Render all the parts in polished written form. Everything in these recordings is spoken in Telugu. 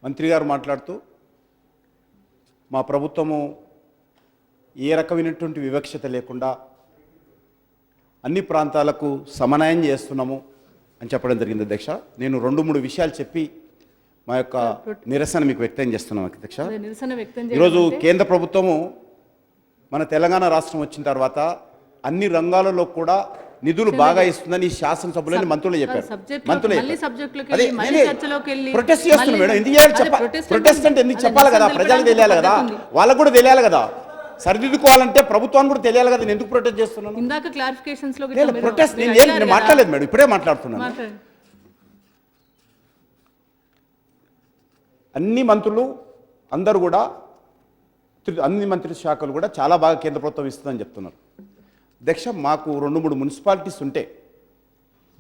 మంత్రి గారు మాట్లాడుతూ మా ప్రభుత్వము ఏ రకమైనటువంటి వివక్షత లేకుండా అన్ని ప్రాంతాలకు సమన్వయం చేస్తున్నాము అని చెప్పడం జరిగింది అధ్యక్ష. నేను 2-3 విషయాలు చెప్పి మా యొక్క నిరసన మీకు వ్యక్తం చేస్తున్నాం అధ్యక్ష. ఈరోజు కేంద్ర ప్రభుత్వము మన తెలంగాణ రాష్ట్రం వచ్చిన తర్వాత అన్ని రంగాలలో కూడా నిధులు బాగా ఇస్తుందని శాసనసభలోని మంత్రులు చెప్పారు. ప్రొటెస్ట్ చేస్తున్నాం మేడం, ఎందుకు చేయాలి ప్రొటెస్ట్ అంటే ఎందుకు చెప్పాలి కదా, ప్రజలకు తెలియాలి కదా, వాళ్ళకు కూడా తెలియాలి కదా, సరిదిద్దుకోవాలంటే ప్రభుత్వానికి కూడా తెలియాలి కదా. నేను ఎందుకు ప్రొటెస్ట్ చేస్తున్నాను? ఇందాక క్లారిఫికేషన్స్ లో ప్రొటెస్ట్ నేను మాట్లాడలేదు మేడం, ఇప్పుడే మాట్లాడుతున్నాను. అన్ని మంత్రులు అందరూ కూడా అన్ని మంత్రి శాఖలు కూడా చాలా బాగా కేంద్ర ప్రభుత్వం ఇస్తుందని చెప్తున్నారు అధ్యక్ష. మాకు 2-3 మున్సిపాలిటీస్ ఉంటే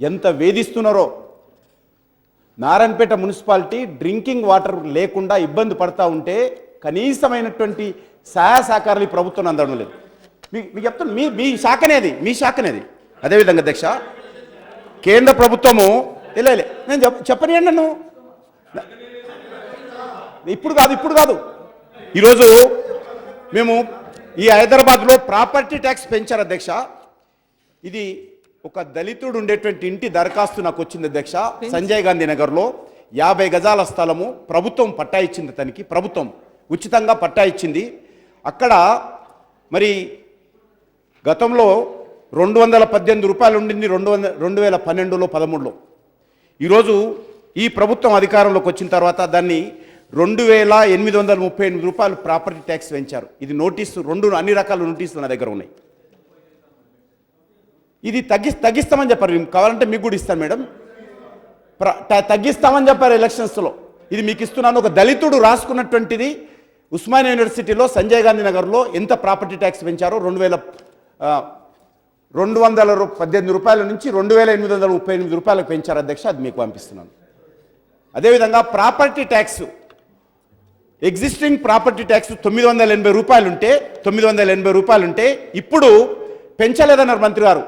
ఎంత వేధిస్తున్నారో. నారాయణపేట మున్సిపాలిటీ డ్రింకింగ్ వాటర్ లేకుండా ఇబ్బంది పడతా ఉంటే కనీసమైనటువంటి సహాయ సహకారాలు ఈ ప్రభుత్వం అందడం లేదు. మీకు చెప్తాను, మీ శాఖనేది. అదేవిధంగా అధ్యక్ష, కేంద్ర ప్రభుత్వము తెలియలే, నేను చెప్పనియండి నన్ను, ఇప్పుడు కాదు ఈరోజు మేము ఈ హైదరాబాద్లో ప్రాపర్టీ ట్యాక్స్ పెంచారు అధ్యక్ష. ఇది ఒక దళితుడు ఉండేటువంటి ఇంటి దరఖాస్తు నాకు వచ్చింది అధ్యక్ష. సంజయ్ గాంధీ నగర్లో 50 గజాల స్థలము ప్రభుత్వం పట్టా ఇచ్చింది, తనకి ప్రభుత్వం ఉచితంగా పట్టా ఇచ్చింది. అక్కడ మరి గతంలో 218 రూపాయలు ఉండింది 2012లో 13లో. ఈరోజు ఈ ప్రభుత్వం అధికారంలోకి వచ్చిన తర్వాత దాన్ని 2838 రూపాయలు ప్రాపర్టీ ట్యాక్స్ పెంచారు. ఇది నోటీసు, అన్ని రకాల నోటీసులు నా దగ్గర ఉన్నాయి. ఇది తగ్గిస్తామని చెప్పారు, కావాలంటే మీకు కూడా ఇస్తాను మేడం, తగ్గిస్తామని చెప్పారు ఎలక్షన్స్లో. ఇది మీకు ఇస్తున్నాను. ఒక దళితుడు రాసుకున్నటువంటిది ఉస్మానియా యూనివర్సిటీలో సంజయ్ గాంధీ నగర్లో ఎంత ప్రాపర్టీ ట్యాక్స్ పెంచారో 218 రూపాయల నుంచి 2838 రూపాయలకు పెంచారు అధ్యక్ష. అది మీకు పంపిస్తున్నాను. అదేవిధంగా property tax, existing property tax 980 రూపాయలు ఉంటే ఇప్పుడు పెంచలేదన్నారు మంత్రి గారు.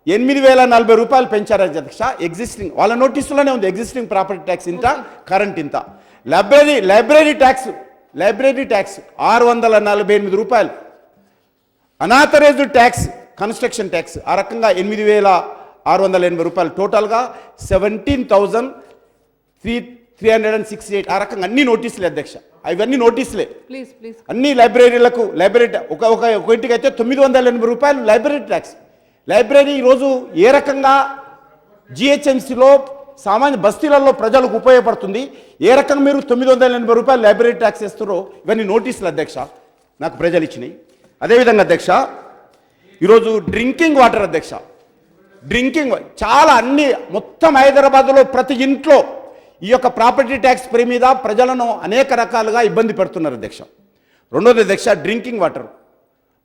8040 రూపాయలు పెంచారు అధ్యక్ష. ఎగ్జిస్టింగ్ వాళ్ళ నోటీసులోనే ఉంది, ఎగ్జిస్టింగ్ ప్రాపర్టీ ట్యాక్స్ ఇంత, కరెంట్ ఇంత. లైబ్రరీ ట్యాక్స్ 648 రూపాయలు. అనాథరైజ్డ్ ట్యాక్స్, కన్స్ట్రక్షన్ ట్యాక్స్ ఆ రకంగా 8680 రూపాయలు. టోటల్గా 17,368 ఆ రకంగా అన్ని నోటీసులే అధ్యక్ష. అవన్నీ నోటీసులే అన్ని లైబ్రరీలకు. ఒక ఇంటికి అయితే 980 రూపాయలు లైబ్రరీ ట్యాక్స్. లైబ్రరీ ఈరోజు ఏ రకంగా జిహెచ్ఎంసీలో సామాన్య బస్తీలలో ప్రజలకు ఉపయోగపడుతుంది, ఏ రకంగా మీరు 980 రూపాయలు లైబ్రరీ ట్యాక్స్ ఇస్తారో ఇవన్నీ నోటీసులు అధ్యక్ష, నాకు ప్రజలు ఇచ్చినాయి. అదేవిధంగా అధ్యక్ష, ఈరోజు డ్రింకింగ్ వాటర్ అధ్యక్ష, చాలా మొత్తం హైదరాబాద్లో ప్రతి ఇంట్లో ఈ యొక్క ప్రాపర్టీ ట్యాక్స్ ఫ్రీ మీద ప్రజలను అనేక రకాలుగా ఇబ్బంది పెడుతున్నారు అధ్యక్ష. రెండోది అధ్యక్ష, డ్రింకింగ్ వాటర్.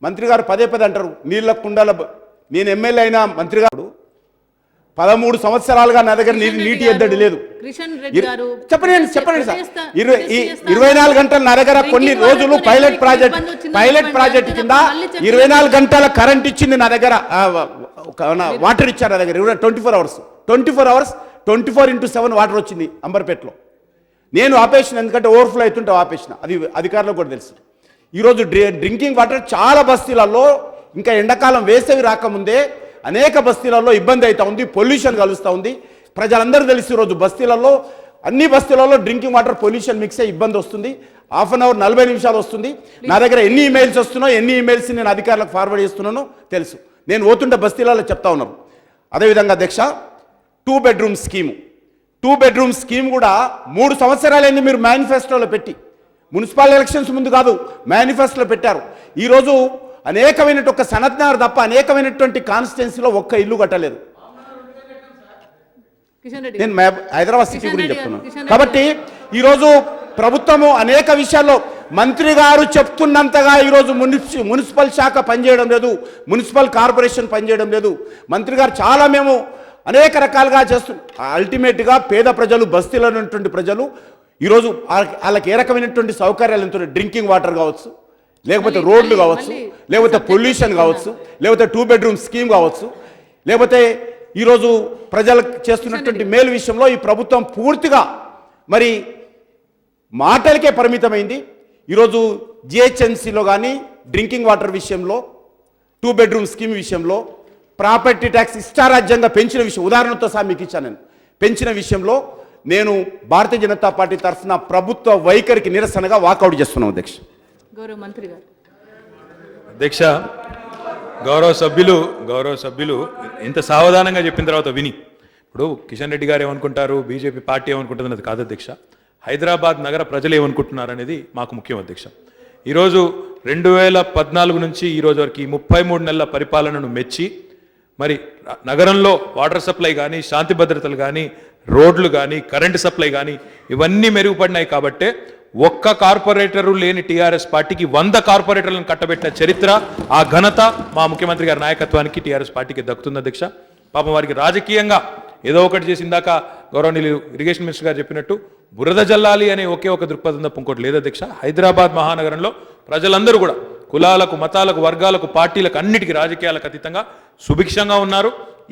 మంత్రి గారు పదే అంటారు నీళ్ళ కుండాల. నేను ఎమ్మెల్యే అయినా మంత్రి గారు 13 సంవత్సరాలుగా నా దగ్గర నీటి ఎద్దడి లేదు. చెప్పండి సార్, 24 గంటలు నా దగ్గర కొన్ని రోజులు పైలట్ ప్రాజెక్ట్ కింద 24 గంటల కరెంట్ ఇచ్చింది నా దగ్గర, వాటర్ ఇచ్చారు నా దగ్గర 24 అవర్స్ 24x7 వాటర్ వచ్చింది అంబర్పేటలో. నేను ఆపేసిన, ఎందుకంటే ఓవర్ఫ్లో అవుతుంటే ఆపేసిన, అది అధికారులకు కూడా తెలుసు. ఈరోజు డ్రింకింగ్ వాటర్ చాలా బస్తీలలో, ఇంకా ఎండాకాలం వేసవి రాకముందే అనేక బస్తీలలో ఇబ్బంది అవుతూ ఉంది, పొల్యూషన్ కలుస్తూ ఉంది. ప్రజలందరూ తెలిసి ఈరోజు అన్ని బస్తీలలో డ్రింకింగ్ వాటర్ పొల్యూషన్ మిక్స్ అయ్యి ఇబ్బంది వస్తుంది. హాఫ్ అన్ అవర్ 40 నిమిషాలు వస్తుంది. నా దగ్గర ఎన్ని ఈమెయిల్స్ వస్తున్నాయో, ఎన్ని ఈమెయిల్స్ నేను అధికారులకు ఫార్వర్డ్ చేస్తున్నానో తెలుసు. నేను పోతుంటే బస్తీలలో చెప్తా ఉన్నారు. అదేవిధంగా అధ్యక్ష, 2 బెడ్రూమ్ స్కీమ్ కూడా 3 సంవత్సరాలైంది మీరు మేనిఫెస్టోలో పెట్టి. మున్సిపల్ ఎలక్షన్స్ ముందు కాదు, మేనిఫెస్టోలో పెట్టారు. ఈరోజు అనేకమైనటువంటి ఒక సనత్ నగర్ తప్ప అనేకమైనటువంటి కాన్స్టిట్యున్సీలో ఒక్క ఇల్లు కట్టలేదు. నేను హైదరాబాద్ సిటీ గురించి చెప్తున్నాను. కాబట్టి ఈరోజు ప్రభుత్వము అనేక విషయాల్లో మంత్రి గారు చెప్తున్నంతగా ఈరోజు మున్సిపల్ శాఖ పనిచేయడం లేదు, మున్సిపల్ కార్పొరేషన్ పనిచేయడం లేదు. మంత్రి గారు చాలా మేము అనేక రకాలుగా అల్టిమేట్గా పేద ప్రజలు, బస్తీలో ఉన్నటువంటి ప్రజలు ఈరోజు వాళ్ళకి ఏ రకమైనటువంటి సౌకర్యాలు ఎంత, డ్రింకింగ్ వాటర్ కావచ్చు, లేకపోతే రోడ్లు కావచ్చు, లేకపోతే పొల్యూషన్ కావచ్చు, లేకపోతే 2 బెడ్రూమ్ స్కీమ్ కావచ్చు, లేకపోతే ఈరోజు ప్రజలకు చేస్తున్నటువంటి మేలు విషయంలో ఈ ప్రభుత్వం పూర్తిగా మరి మాటలకే పరిమితమైంది. ఈరోజు జిహెచ్ఎంసీలో కానీ డ్రింకింగ్ వాటర్ విషయంలో, 2 బెడ్రూమ్ స్కీమ్ విషయంలో, ప్రాపర్టీ ట్యాక్స్ ఇష్టారాజ్యంగా పెంచిన విషయం ఉదాహరణతో సహా మీకు ఇచ్చాను. నేను పెంచిన విషయంలో నేను భారతీయ జనతా పార్టీ తరఫున ప్రభుత్వ వైఖరికి నిరసనగా వాకౌట్ చేస్తున్నాం అధ్యక్ష. గౌరవ మంత్రి గారు. అధ్యక్ష, గౌరవ సభ్యులు ఇంత సావధానంగా చెప్పిన తర్వాత విని, ఇప్పుడు కిషన్ రెడ్డి గారు ఏమనుకుంటారు, బీజేపీ పార్టీ ఏమనుకుంటుంది అన్నది కాదు అధ్యక్ష. హైదరాబాద్ నగర ప్రజలు ఏమనుకుంటున్నారు అనేది మాకు ముఖ్యం అధ్యక్ష. ఈరోజు 2014 నుంచి ఈరోజు వరకు 33 నెలల పరిపాలనను మెచ్చి మరి నగరంలో వాటర్ సప్లై కానీ, శాంతి భద్రతలు కానీ, రోడ్లు కానీ, కరెంటు సప్లై కానీ ఇవన్నీ మెరుగుపడినాయి. కాబట్టే ఒక్క కార్పొరేటరు లేని టీఆర్ఎస్ పార్టీకి 100 కార్పొరేటర్లను కట్టబెట్టిన చరిత్ర, ఆ ఘనత మా ముఖ్యమంత్రి గారి నాయకత్వానికి టీఆర్ఎస్ పార్టీకి దక్కుతుంది అధ్యక్ష. పాపం వారికి రాజకీయంగా ఏదో ఒకటి చేసిందాక గౌరవనీయులు ఇరిగేషన్ మినిస్టర్ గారు చెప్పినట్టు బురద జల్లాలి అనే ఒకే ఒక దృక్పథం తప్ప ఇంకోటి లేదు అధ్యక్ష. హైదరాబాద్ మహానగరంలో ప్రజలందరూ కూడా కులాలకు, మతాలకు, వర్గాలకు, పార్టీలకు అన్నిటికీ రాజకీయాలకు అతీతంగా సుభిక్షంగా ఉన్నారు.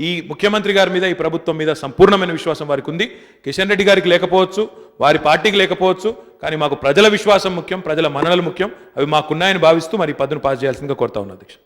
ఈ ముఖ్యమంత్రి గారి మీద, ఈ ప్రభుత్వం మీద సంపూర్ణమైన విశ్వాసం వారికి ఉంది. కిషన్ రెడ్డి గారికి లేకపోవచ్చు, వారి పార్టీకి లేకపోవచ్చు, కానీ మాకు ప్రజల విశ్వాసం ముఖ్యం, ప్రజల మన్ననలు ముఖ్యం. అవి మాకున్నాయని భావిస్తూ మరి పద్దును పాస్ చేయాల్సిందిగా కోరుతా ఉన్నా అధ్యక్ష.